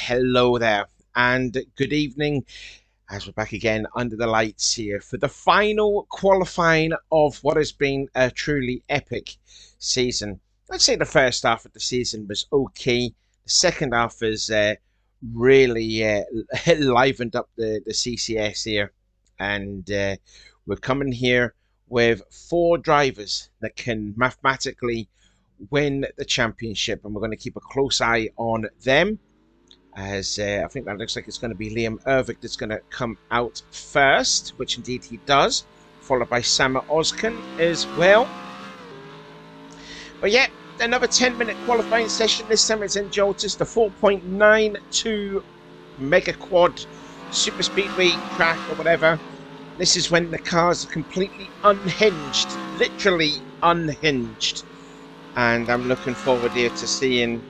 hello there, and good evening as we're back again under the lights here for the final qualifying of what has been a truly epic season. I'd say the first half of the season was okay. The second half has really livened up the CCS here, and we're coming here with four drivers that can mathematically win the championship, and we're going to keep a close eye on them, as I think that looks like it's going to be Liam Ervik that's going to come out first, which indeed he does, followed by Sama Ozkan as well. But yeah, another 10-minute qualifying session. This time it's in Joltis, the 4.92 Mega Quad Super Speedway track or whatever. This is when the cars are completely unhinged, literally unhinged. And I'm looking forward here to seeing,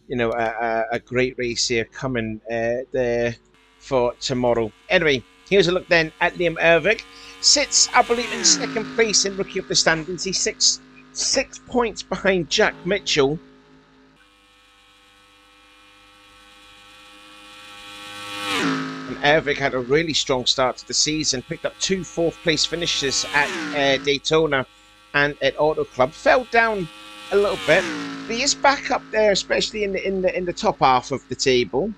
you know, a great race here coming there for tomorrow. Anyway, here's a look then at Liam Ervik. Sits, I believe, in second place in Rookie of the Standings. He's six points behind Jack Mitchell. And Ervik had a really strong start to the season. Picked up two fourth-place finishes at Daytona and at Auto Club. Fell down a little bit, but he is back up there, especially in the top half of the table,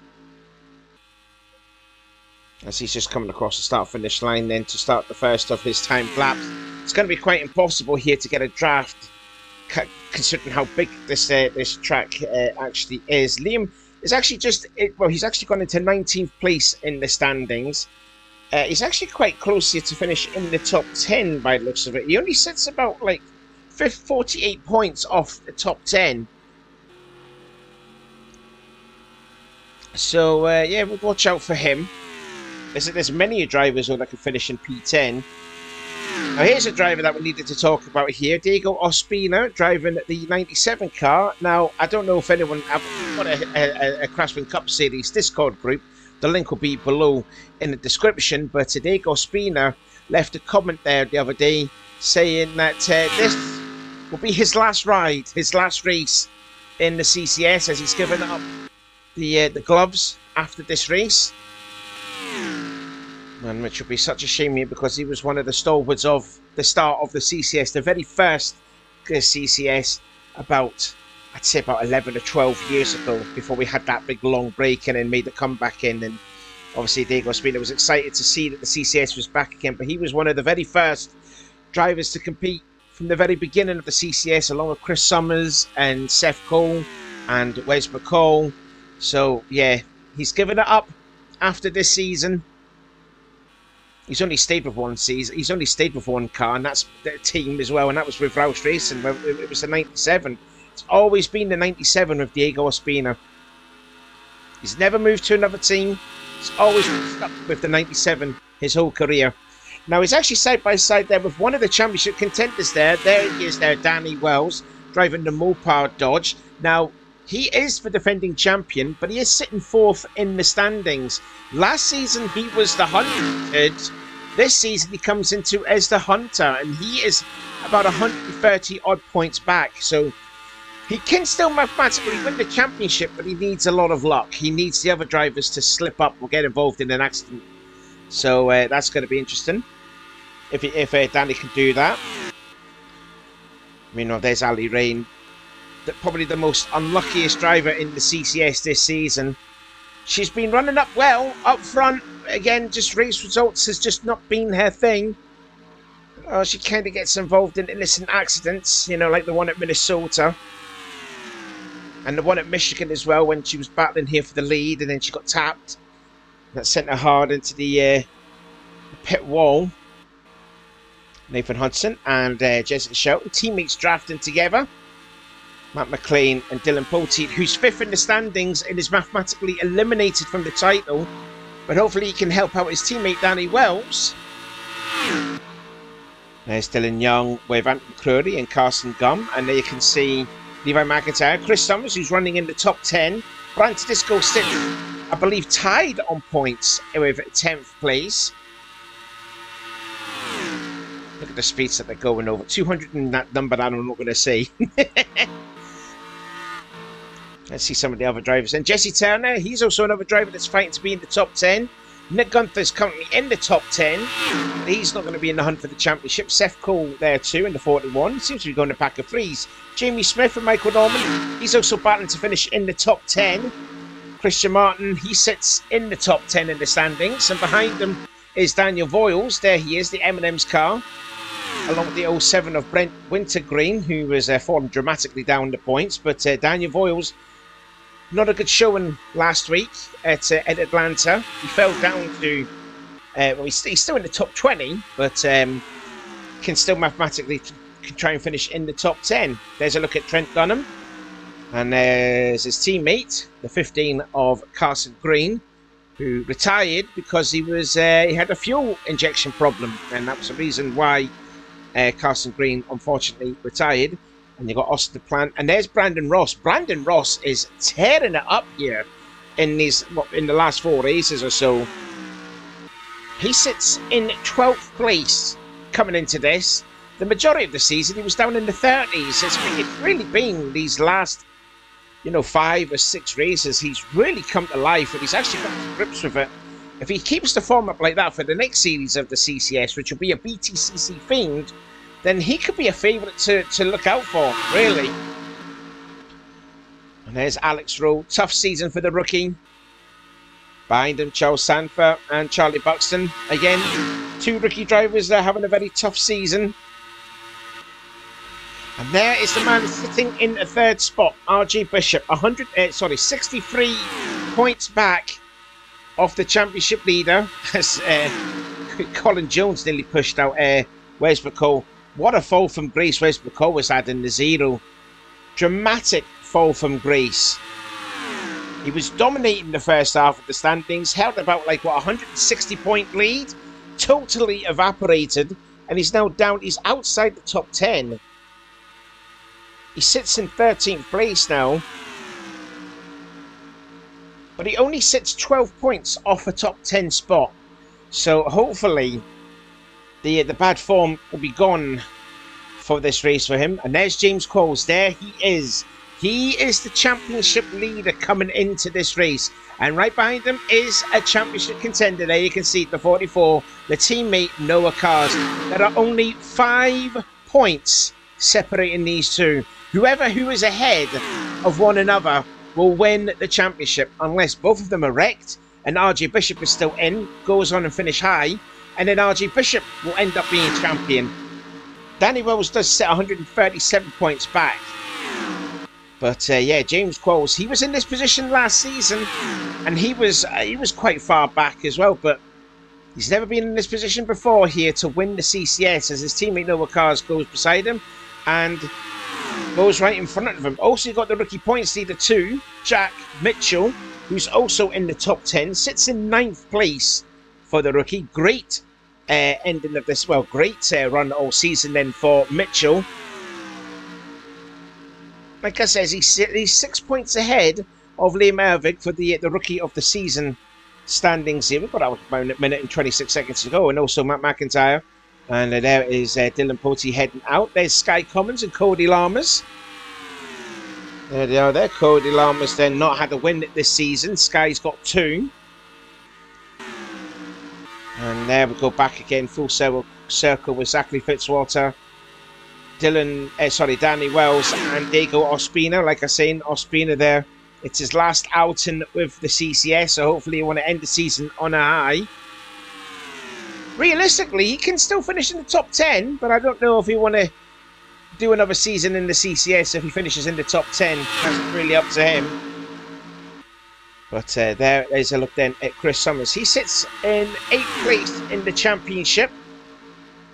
as he's just coming across the start-finish line then to start the first of his timed laps. It's going to be quite impossible here to get a draft, considering how big this track actually is. Liam is actually he's actually gone into 19th place in the standings. He's actually quite close here to finish in the top 10 by the looks of it. He only sits about like 48 points off the top 10. So yeah, we'll watch out for him. There's many drivers that can finish in P10. Now here's a driver that we needed to talk about here, Diego Ospina, driving the 97 car. Now I don't know if anyone have got a Craftsman Cup Series Discord group. The link will be below in the description. But Diego Ospina left a comment there the other day saying that this will be his last ride, his last race in the CCS, as he's given up the gloves after this race. And which will be such a shame here, because he was one of the stalwarts of the start of the CCS, the very first CCS, I'd say about 11 or 12 years ago, before we had that big long break and then made the comeback in. And obviously Diego Ospina was excited to see that the CCS was back again, but he was one of the very first drivers to compete from the very beginning of the CCS, along with Chris Summers and Seth Cole and Wes McCall. So yeah, he's given it up after this season. He's only stayed with one season. He's only stayed with one car, and that's the team as well, and that was with Roush Racing. It was the 97. It's always been the 97 with Diego Ospina. He's never moved to another team. He's always been stuck with the 97 his whole career. Now, he's actually side by side there with one of the championship contenders there. There he is there, Danny Wells, driving the Mopar Dodge. Now, he is the defending champion, but he is sitting fourth in the standings. Last season, he was the hunted. This season, he comes into as the hunter, and he is about 130 odd points back. So he can still mathematically win the championship, but he needs a lot of luck. He needs the other drivers to slip up or get involved in an accident. So that's going to be interesting. If Danny can do that. Meanwhile, there's Ali Rain, probably the most unluckiest driver in the CCS this season. She's been running up well up front. Again, just race results has just not been her thing. Oh, she kind of gets involved in innocent accidents, you know, like the one at Minnesota. And the one at Michigan as well, when she was battling here for the lead and then she got tapped. That sent her hard into the pit wall. Nathan Hudson and Jessica Shelton, teammates drafting together. Matt McLean and Dylan Poteet, who's fifth in the standings and is mathematically eliminated from the title. But hopefully he can help out his teammate Danny Wells. There's Dylan Young with Anthony McCrory and Carson Gum. And there you can see Levi McIntyre, Chris Summers, who's running in the top 10. Brian Tedisco sits, I believe, tied on points with 10th place. Look at the speeds that they're going over. 200 and that number that I'm not going to say. Let's see some of the other drivers. And Jesse Turner, he's also another driver that's fighting to be in the top 10. Nick Gunther's currently in the top 10. He's not going to be in the hunt for the championship. Seth Cole there too in the 41. Seems to be going to pack of threes. Jamie Smith and Michael Norman, he's also battling to finish in the top 10. Christian Martin, he sits in the top 10 in the standings. And behind them is Daniel Voiles. There he is, the M&M's car. Along with the 07 of Brent Wintergreen, who was falling dramatically down the points. But Daniel Voiles, not a good showing last week at Atlanta. He fell down to, well, he's still in the top 20, but can still mathematically try and finish in the top 10. There's a look at Trent Dunham. And there's his teammate, the 15 of Carson Green, who retired because he had a fuel injection problem. And that was the reason why Carson Green unfortunately retired. And you got Austin Plant, and there's Brandon Ross. Brandon Ross is tearing it up here in the last 4 races or so. He sits in 12th place coming into this. The majority of the season he was down in the 30s. It's really been these last, 5 or 6 races. He's really come to life, and he's actually got to grips with it. If he keeps the form up like that for the next series of the CCS, which will be a BTCC themed, then he could be a favourite to look out for, really. And there's Alex Rowe. Tough season for the rookie. Behind him, Charles Sanford and Charlie Buxton. Again, 2 rookie drivers that are having a very tough season. And there is the man sitting in the 3rd spot, RJ Bishop. 63 points back off the championship leader. As Colin Jones nearly pushed out Wes McCall. What a fall from grace Wes McCall was had in the 0. Dramatic fall from grace. He was dominating the first half of the standings, held about 160 point lead, totally evaporated, and he's now down. He's outside the top 10. He sits in 13th place now, but he only sits 12 points off a top 10 spot. So hopefully the bad form will be gone for this race for him. And there's James Qualls. There he is. He is the championship leader coming into this race. And right behind him is a championship contender. There you can see the 44, the teammate Noah Cars. There are only 5 points separating these two. Whoever who is ahead of one another will win the championship, unless both of them are wrecked and RJ Bishop is still in, goes on and finish high, and then RJ Bishop will end up being champion. Danny Wells does set 137 points back. But yeah, James Qualls, he was in this position last season, and he was quite far back as well, but he's never been in this position before here to win the CCS, as his teammate Noah Cars goes beside him and goes right in front of him. Also, you got the rookie points leader too, Jack Mitchell, who's also in the top 10, sits in 9th place for the rookie. Great ending of this, great run all season then for Mitchell. Like I says, he's 6 points ahead of Liam Ervig for the rookie of the season standings here. We've got about a minute and 26 seconds to go, and also Matt McIntyre. And there is Dylan Potey heading out. There's Sky Commons and Cody Lammers. There they are there. Cody Lammers then not had a win this season. Sky's got 2. And there we go back again, full circle with Zachary Fitzwater, Danny Wells and Diego Ospina. Like I say, Ospina there, it's his last outing with the CCS, so hopefully you want to end the season on a high. Realistically, he can still finish in the top 10, but I don't know if he want to do another season in the CCS if he finishes in the top 10. That's really up to him. But there's a look then at Chris Summers. He sits in 8th place in the championship,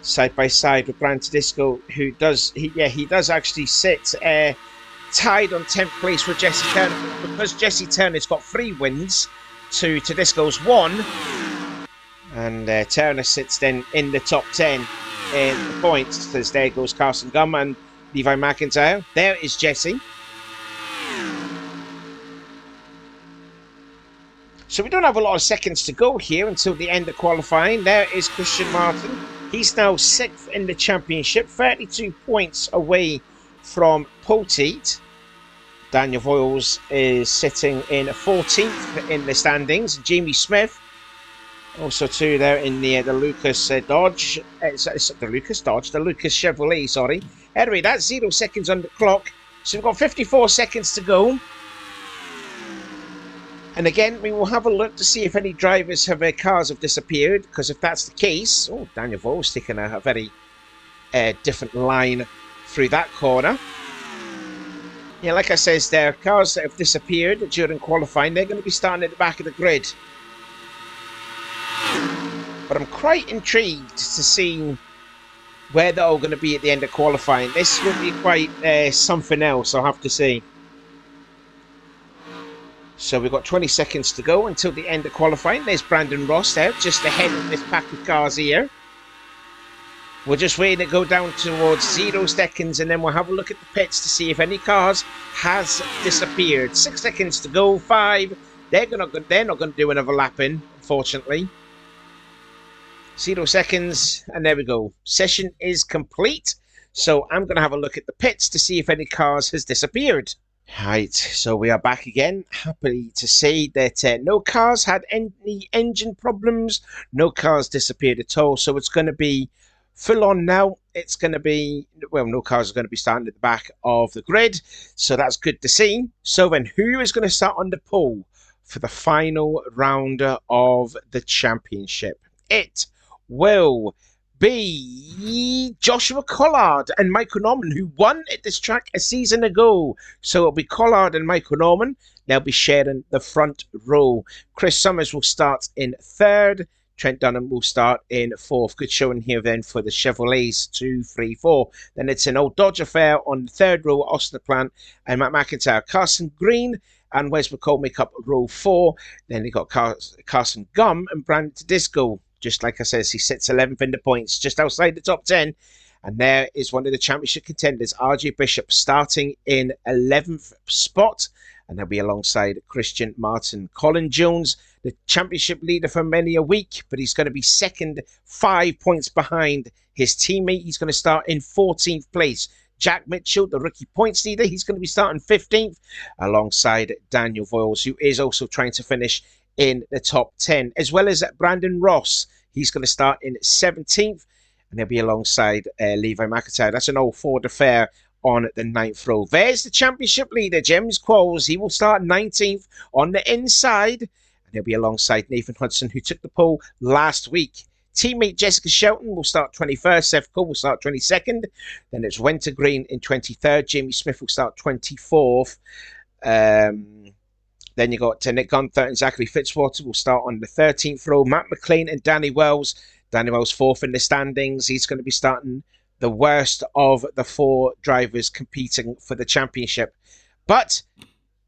side by side with Grant Tedisco, who does actually sit tied on 10th place with Jesse Turner, because Jesse Turner's got 3 wins to Tedisco's 1. And Turner sits then in the top 10 in the points, as there goes Carson Gum and Levi McIntyre. There is Jesse. So we don't have a lot of seconds to go here until the end of qualifying. There is Christian Martin. He's now 6th in the championship, 32 points away from Poteet. Daniel Voiles is sitting in 14th in the standings. Jamie Smith also too there in the Lucas Dodge. The Lucas Chevrolet, sorry. Anyway, that's 0 seconds on the clock. So we've got 54 seconds to go. And again, we will have a look to see if any drivers have cars have disappeared. Because if that's the case, oh, Daniel Voiles taking a very different line through that corner. Yeah, like I says, there are cars that have disappeared during qualifying. They're going to be starting at the back of the grid. But I'm quite intrigued to see where they're all going to be at the end of qualifying. This will be quite something else, I'll have to say. So we've got 20 seconds to go until the end of qualifying. There's Brandon Ross there, just ahead of this pack of cars here. We're just waiting to go down towards 0 seconds, and then we'll have a look at the pits to see if any cars has disappeared. 6 seconds to go. 5. They're not going to do another lap in, unfortunately. 0 seconds, and there we go. Session is complete. So I'm going to have a look at the pits to see if any cars has disappeared. Right, so we are back again. Happy to say that no cars had any engine problems. No cars disappeared at all. So it's going to be full on now. It's going to be, well, no cars are going to be starting at the back of the grid. So that's good to see. So then who is going to start on the pole for the final round of the championship? It will be Joshua Collard and Michael Norman, who won at this track a season ago. So it'll be Collard and Michael Norman. They'll be sharing the front row. Chris Summers will start in 3rd. Trent Dunham will start in 4th. Good showing here then for the Chevrolets, 2, 3, 4. Then it's an old Dodge affair on the 3rd row, Austin Plant and Matt McIntyre. Carson Green and Wes McCall make up row 4. Then you've got Carson Gum and Brandon Tedesco. Just like I said, he sits 11th in the points, just outside the top 10. And there is one of the championship contenders, RJ Bishop, starting in 11th spot. And they'll be alongside Christian Martin. Colin Jones, the championship leader for many a week, but he's going to be 2nd, 5 points behind his teammate. He's going to start in 14th place. Jack Mitchell, the rookie points leader, he's going to be starting 15th, alongside Daniel Voiles, who is also trying to finish in the top 10, as well as Brandon Ross. He's going to start in 17th, and he'll be alongside Levi McIntyre. That's an old Ford affair on the 9th row. There's the championship leader, James Qualls. He will start 19th on the inside, and he'll be alongside Nathan Hudson, who took the pole last week. Teammate Jessica Shelton will start 21st. Seth Cole will start 22nd. Then it's Wintergreen in 23rd. Jamie Smith will start 24th. Then you got Nick Gunther and Zachary Fitzwater will start on the 13th row. Matt McLean and Danny Wells. Danny Wells 4th in the standings. He's going to be starting the worst of the 4 drivers competing for the championship. But,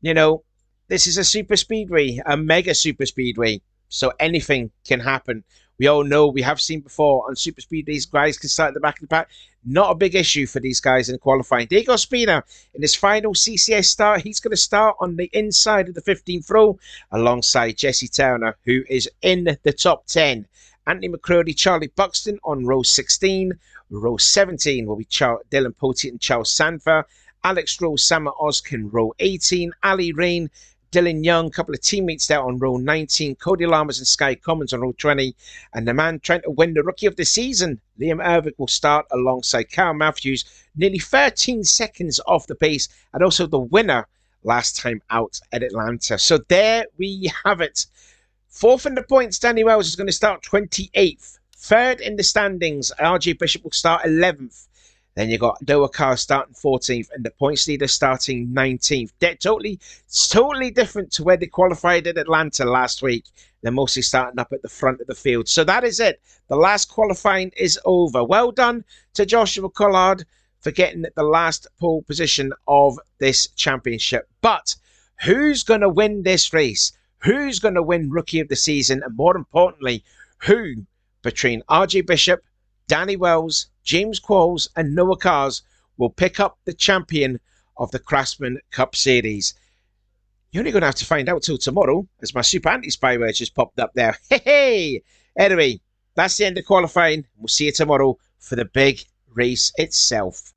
you know, this is a super speedway, a mega super speedway. So anything can happen. We all know, we have seen before on super speedways, guys can start at the back of the pack. Not a big issue for these guys in qualifying. Diego Spina, in his final CCS start, he's going to start on the inside of the 15th row alongside Jesse Turner, who is in the top 10. Anthony McCurdy, Charlie Buxton on row 16. Row 17 will be Dylan Potier and Charles Sanfer. Alex Rose, Sama Oskin, row 18. Ali Rain, Dylan Young, a couple of teammates there on row 19. Cody Lammers and Sky Commons on row 20. And the man trying to win the Rookie of the Season, Liam Ervik, will start alongside Kyle Matthews, nearly 13 seconds off the pace, and also the winner last time out at Atlanta. So there we have it. 4th in the points, Danny Wells is going to start 28th. 3rd in the standings, RJ Bishop will start 11th. Then you got Noah Carr starting 14th and the points leader starting 19th. Totally different to where they qualified at Atlanta last week. They're mostly starting up at the front of the field. So that is it. The last qualifying is over. Well done to Joshua Collard for getting the last pole position of this championship. But who's going to win this race? Who's going to win Rookie of the Season? And more importantly, who between RJ Bishop, Danny Wells, James Qualls and Noah Cars will pick up the champion of the Craftsman Cup Series? You're only going to have to find out till tomorrow, as my Super Anti-Spyware just popped up there. Hey! Anyway, that's the end of qualifying. We'll see you tomorrow for the big race itself.